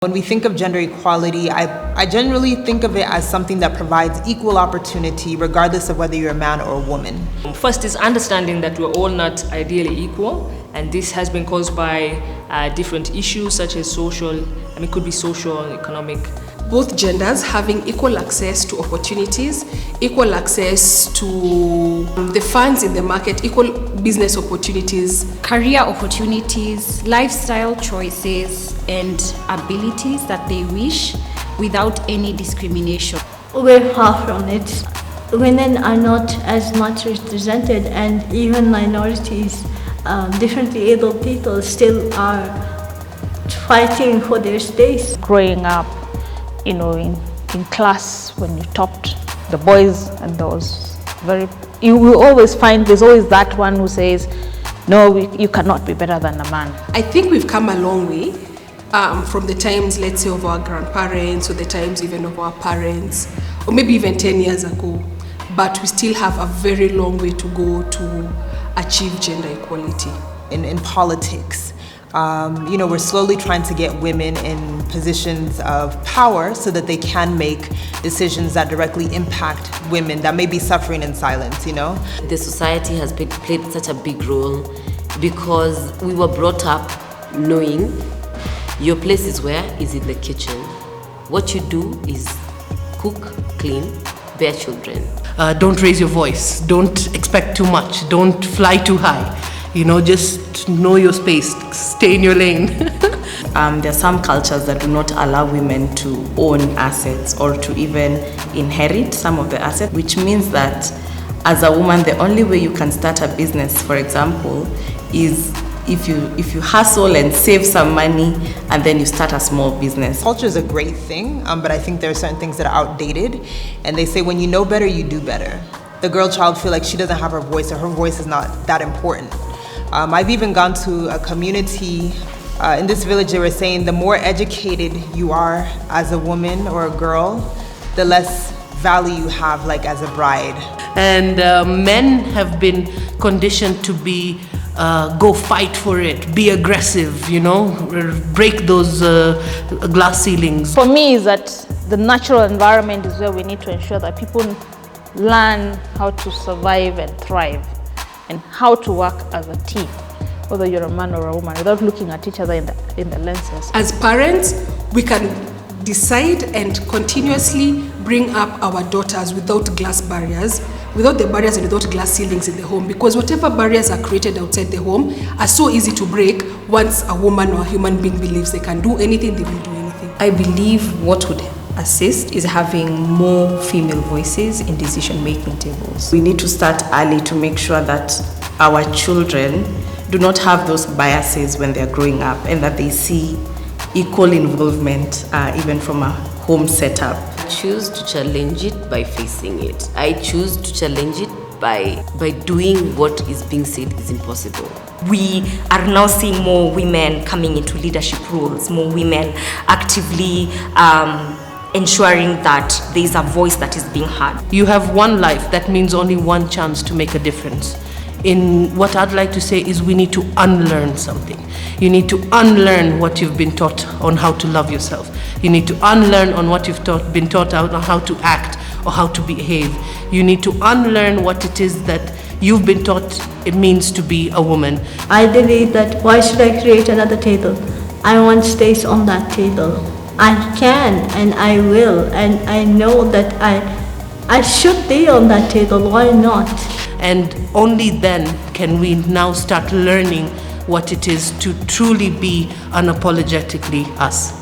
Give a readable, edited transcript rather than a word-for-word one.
When we think of gender equality, I generally think of it as something that provides equal opportunity regardless of whether you're a man or a woman. First is understanding that we're all not ideally equal, and this has been caused by different issues such as could be social, economic. Both genders having equal access to opportunities, equal access to the funds in the market, equal business opportunities, career opportunities, lifestyle choices, and abilities that they wish without any discrimination. We're far from it. Women are not as much represented, and even minorities, differently able people still are fighting for their space. Growing up, in class, when you topped the boys, and you will always find there's always that one who says, no, you cannot be better than a man. I think we've come a long way from the times, let's say, of our grandparents, or the times even of our parents, or maybe even 10 years ago. But we still have a very long way to go to achieve gender equality. In politics, we're slowly trying to get women in positions of power so that they can make decisions that directly impact women that may be suffering in silence, The society has played such a big role because we were brought up knowing your place is in the kitchen. What you do is cook, clean, bear children. Don't raise your voice. Don't expect too much. Don't fly too high. Just know your space, stay in your lane. There are some cultures that do not allow women to own assets or to even inherit some of the assets, which means that as a woman, the only way you can start a business, for example, is if you hustle and save some money and then you start a small business. Culture is a great thing, but I think there are certain things that are outdated, and they say when you know better, you do better. The girl child feel like she doesn't have her voice, or her voice is not that important. I've even gone to a community in this village. They were saying the more educated you are as a woman or a girl, the less value you have as a bride. And men have been conditioned to be go fight for it, be aggressive, break those glass ceilings. For me, is that the natural environment is where we need to ensure that people learn how to survive and thrive, and how to work as a team, whether you're a man or a woman, without looking at each other in the lenses. As parents, we can decide and continuously bring up our daughters without glass barriers, without the barriers and without glass ceilings in the home, because whatever barriers are created outside the home are so easy to break once a woman or a human being believes they can do anything, they will do anything. I believe what would assist is having more female voices in decision-making tables. We need to start early to make sure that our children do not have those biases when they're growing up, and that they see equal involvement even from a home setup. I choose to challenge it by facing it. I choose to challenge it by doing what is being said is impossible. We are now seeing more women coming into leadership roles, more women actively ensuring that there is a voice that is being heard. You have one life, that means only one chance to make a difference. In what I'd like to say is we need to unlearn something. You need to unlearn what you've been taught on how to love yourself. You need to unlearn on what you've been taught on how to act or how to behave. You need to unlearn what it is that you've been taught it means to be a woman. I believe that why should I create another table? I want space on that table. I can and I will, and I know that I should be on that table. Why not? And only then can we now start learning what it is to truly be unapologetically us.